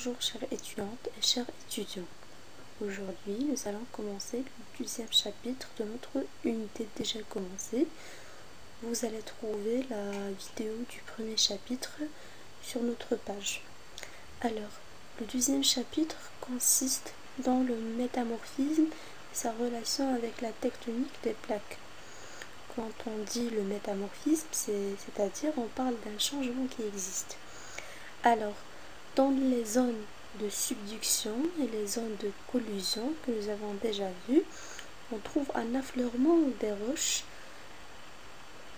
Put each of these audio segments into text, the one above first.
Bonjour chères étudiantes et chers étudiants. Aujourd'hui, nous allons commencer le 12e chapitre de notre unité déjà commencée. Vous allez trouver la vidéo du premier chapitre sur notre page. Alors, le 12e chapitre consiste dans le métamorphisme et sa relation avec la tectonique des plaques. Quand on dit le métamorphisme, c'est-à-dire on parle d'un changement qui existe. Alors, dans les zones de subduction et les zones de collusion que nous avons déjà vues, on trouve un affleurement des roches,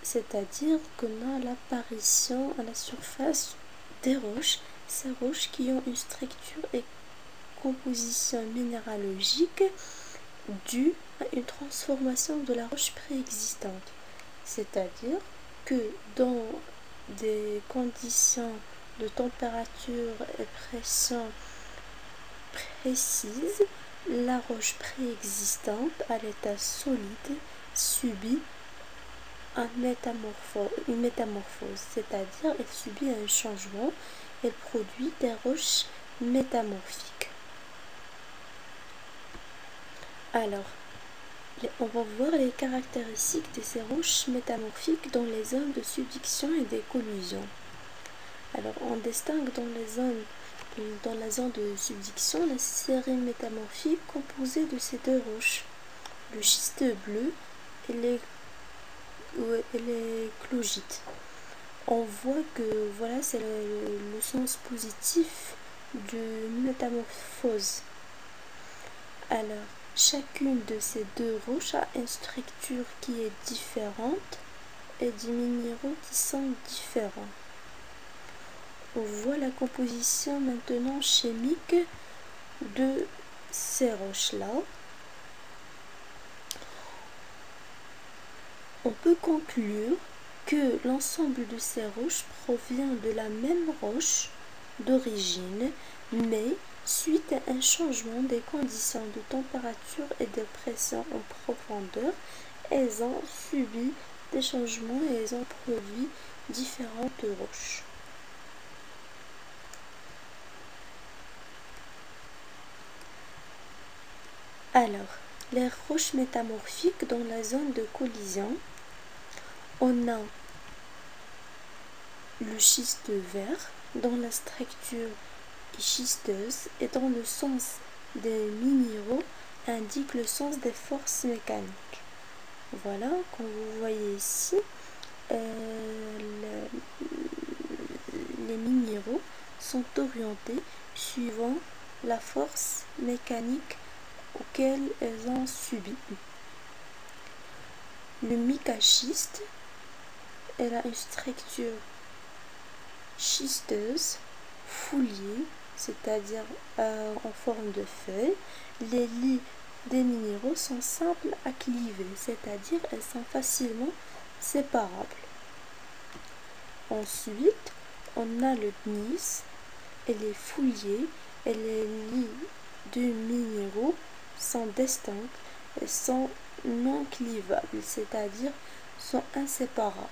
c'est-à-dire qu'on a l'apparition à la surface des roches, ces roches qui ont une structure et composition minéralogique due à une transformation de la roche préexistante. C'est-à-dire que dans des conditions de température et pression précises, la roche préexistante à l'état solide subit une métamorphose, c'est-à-dire elle subit un changement, elle produit des roches métamorphiques. Alors, on va voir les caractéristiques de ces roches métamorphiques dans les zones de subduction et de collusion. Alors, on distingue dans la zone de subduction la série métamorphique composée de ces deux roches, le schiste bleu et les clogites. On voit que voilà, c'est le sens positif de métamorphose. Alors, chacune de ces deux roches a une structure qui est différente et des minéraux qui sont différents. On voit la composition maintenant chimique de ces roches-là. On peut conclure que l'ensemble de ces roches provient de la même roche d'origine, mais suite à un changement des conditions de température et de pression en profondeur, elles ont subi des changements et elles ont produit différentes roches. Alors, les roches métamorphiques dans la zone de collision, on a le schiste vert dont la structure est schisteuse et dont le sens des minéraux indique le sens des forces mécaniques. Voilà, comme vous voyez ici, les minéraux sont orientés suivant la force mécanique auxquelles elles ont subi. Le micaschiste, elle a une structure schisteuse, fouliée, c'est-à-dire en forme de feuille. Les lits des minéraux sont simples à cliver, c'est-à-dire elles sont facilement séparables. Ensuite, on a le gneiss, elle est fouliée et les lits de minéraux sont distincts et sont non clivables, c'est-à-dire sont inséparables.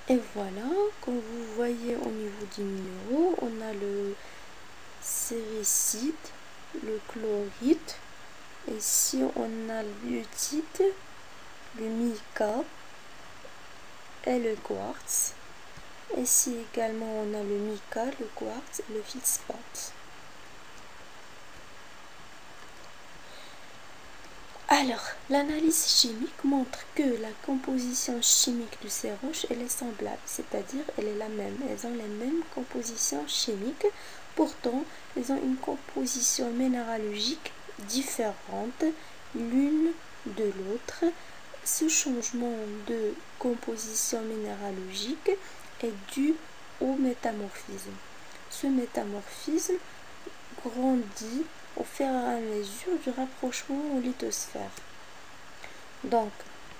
Et voilà, comme vous voyez au niveau des minéraux, on a le séricite, le chlorite, ici on a le biotite, le mica et le quartz. Ici également on a le mica, le quartz et le feldspath. Alors, l'analyse chimique montre que la composition chimique de ces roches elle est semblable, c'est-à-dire elle est la même. Elles ont les mêmes compositions chimiques, pourtant elles ont une composition minéralogique différente l'une de l'autre. Ce changement de composition minéralogique est dû au métamorphisme. Ce métamorphisme grandit au fur et à mesure du rapprochement aux lithosphères. Donc,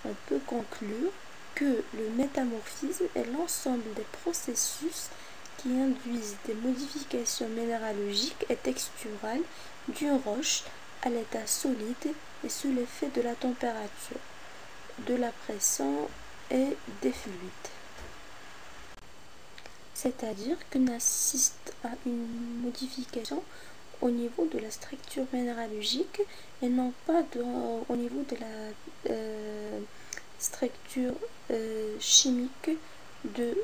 on peut conclure que le métamorphisme est l'ensemble des processus qui induisent des modifications minéralogiques et texturales d'une roche à l'état solide et sous l'effet de la température, de la pression et des fluides. c'est-à-dire qu'on assiste à une modification au niveau de la structure minéralogique et non pas au niveau de la structure chimique de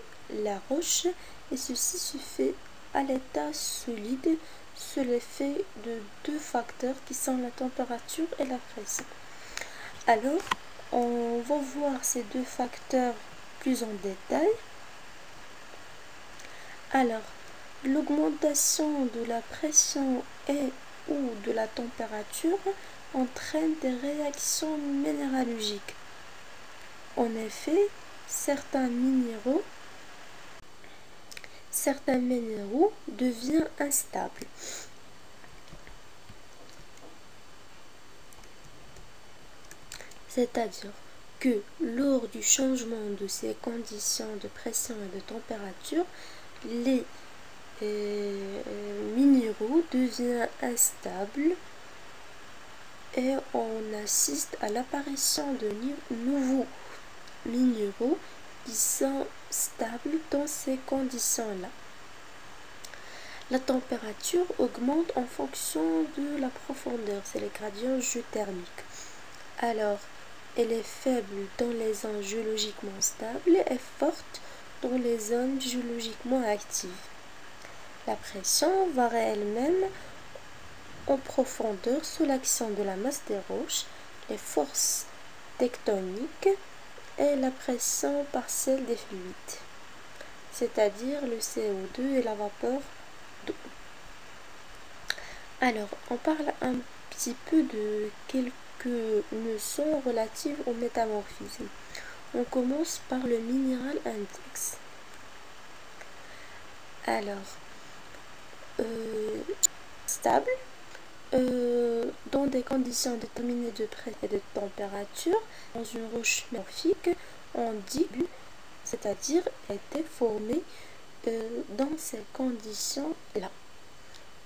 la roche, et ceci se fait à l'état solide sous l'effet de deux facteurs qui sont la température et la pression. Alors, on va voir ces deux facteurs plus en détail. Alors, l'augmentation de la pression et ou de la température entraîne des réactions minéralogiques. En effet, certains minéraux deviennent instables. C'est-à-dire que lors du changement de ces conditions de pression et de température, les minéraux deviennent instables et on assiste à l'apparition de nouveaux minéraux qui sont stables dans ces conditions-là. La température augmente en fonction de la profondeur, c'est le gradient géothermique. Alors, elle est faible dans les zones géologiquement stables et forte dans les zones géologiquement actives. La pression varie elle-même en profondeur sous l'action de la masse des roches, les forces tectoniques et la pression partielle des fluides, c'est-à-dire le CO2 et la vapeur d'eau. Alors, on parle un petit peu de quelques notions relatives au métamorphisme. On commence par le minéral index. Alors, stable, dans des conditions déterminées de pression et de température, dans une roche métamorphique, on dit, c'est-à-dire était formée dans ces conditions-là.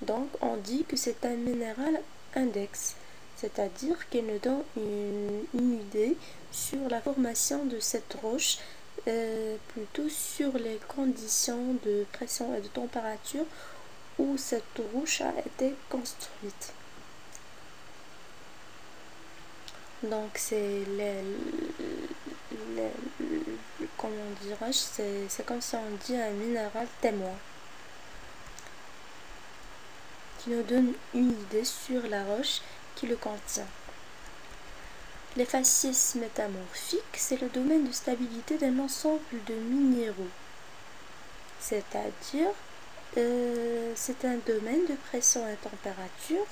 Donc, on dit que c'est un minéral index, c'est-à-dire qu'il nous donne une idée sur la formation de cette roche, plutôt sur les conditions de pression et de température où cette roche a été construite. Donc, c'est comment dirais-je, c'est comme si on dit un minéral témoin qui nous donne une idée sur la roche qui le contient. Les faciès métamorphiques, c'est le domaine de stabilité d'un ensemble de minéraux, c'est-à-dire c'est un domaine de pression et température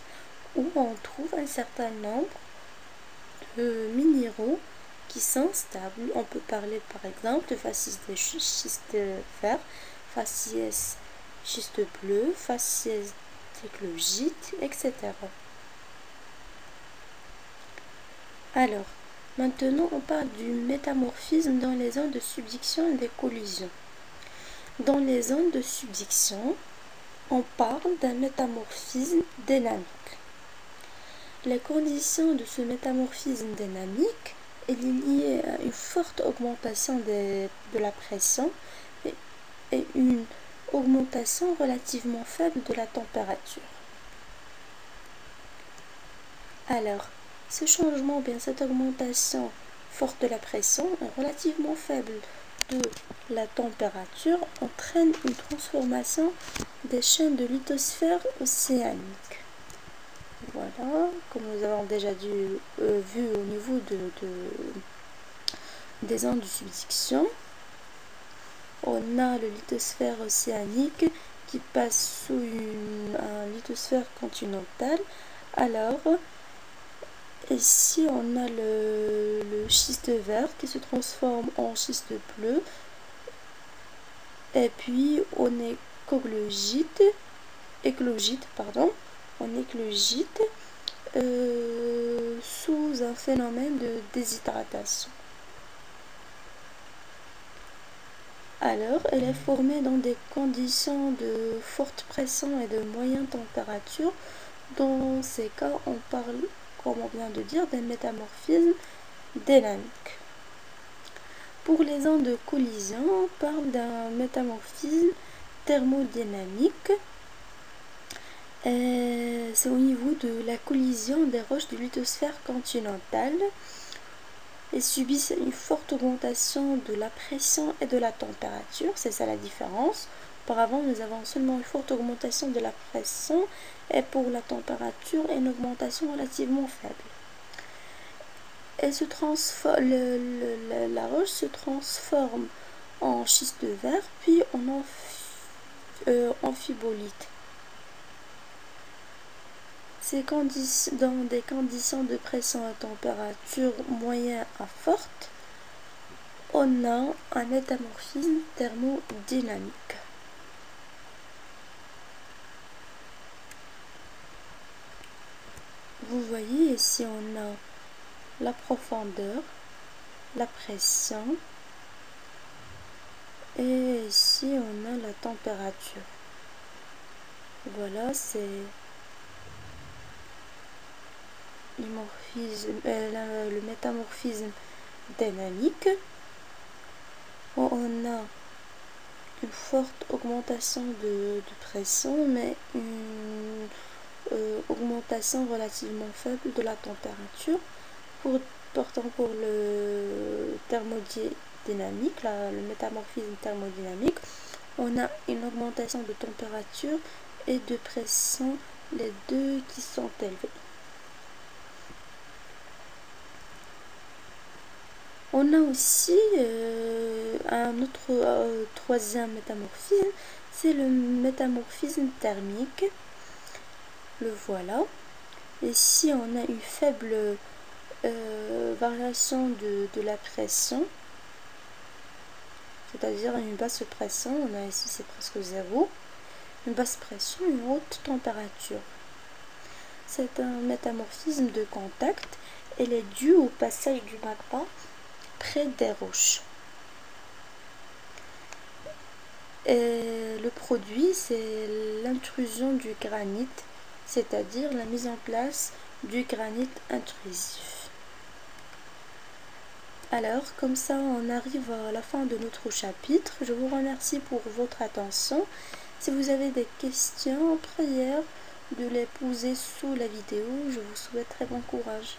où on trouve un certain nombre de minéraux qui sont stables. On peut parler par exemple de faciès de schiste vert, faciès schiste bleu, faciès d'éclogite, etc. Alors, maintenant on parle du métamorphisme dans les zones de subduction et de collision. Dans les zones de subduction, on parle d'un métamorphisme dynamique. Les conditions de ce métamorphisme dynamique est liée à une forte augmentation de la pression et une augmentation relativement faible de la température. Alors, ce changement, bien cette augmentation forte de la pression et relativement faible de la température entraîne une transformation des chaînes de lithosphère océanique. Voilà, comme nous avons déjà vu au niveau des zones de subduction, on a le lithosphère océanique qui passe sous un lithosphère continental. Alors, ici on a le schiste vert qui se transforme en schiste bleu, et puis on éclogite sous un phénomène de déshydratation. Alors, elle est formée dans des conditions de forte pression et de moyenne température. Dans ces cas, on parle, comme on vient de dire, d'un métamorphisme dynamique. Pour les zones de collision, on parle d'un métamorphisme thermodynamique. C'est au niveau de la collision des roches de lithosphère continentale. Elles subissent une forte augmentation de la pression et de la température, c'est ça la différence. Auparavant, nous avons seulement une forte augmentation de la pression et pour la température, une augmentation relativement faible. La roche se transforme en schiste de verre, puis en amphibolite. Dans des conditions de pression et température moyenne à forte, on a un métamorphisme thermodynamique. Vous voyez ici on a la profondeur, la pression et ici on a la température. Voilà, c'est le métamorphisme dynamique. On a une forte augmentation de pression mais une augmentation relativement faible de la température. Pourtant pour le thermodynamique, le métamorphisme thermodynamique, on a une augmentation de température et de pression, les deux qui sont élevés. On a aussi un autre troisième métamorphisme, c'est le métamorphisme thermique. Le voilà. Ici, on a une faible variation de la pression, c'est-à-dire une basse pression. On a ici, c'est presque zéro. Une basse pression, une haute température. C'est un métamorphisme de contact. Elle est due au passage du magma près des roches. Et le produit, c'est l'intrusion du granit, c'est-à-dire la mise en place du granit intrusif. Alors, comme ça, on arrive à la fin de notre chapitre. Je vous remercie pour votre attention. Si vous avez des questions, prière de les poser sous la vidéo. Je vous souhaite très bon courage.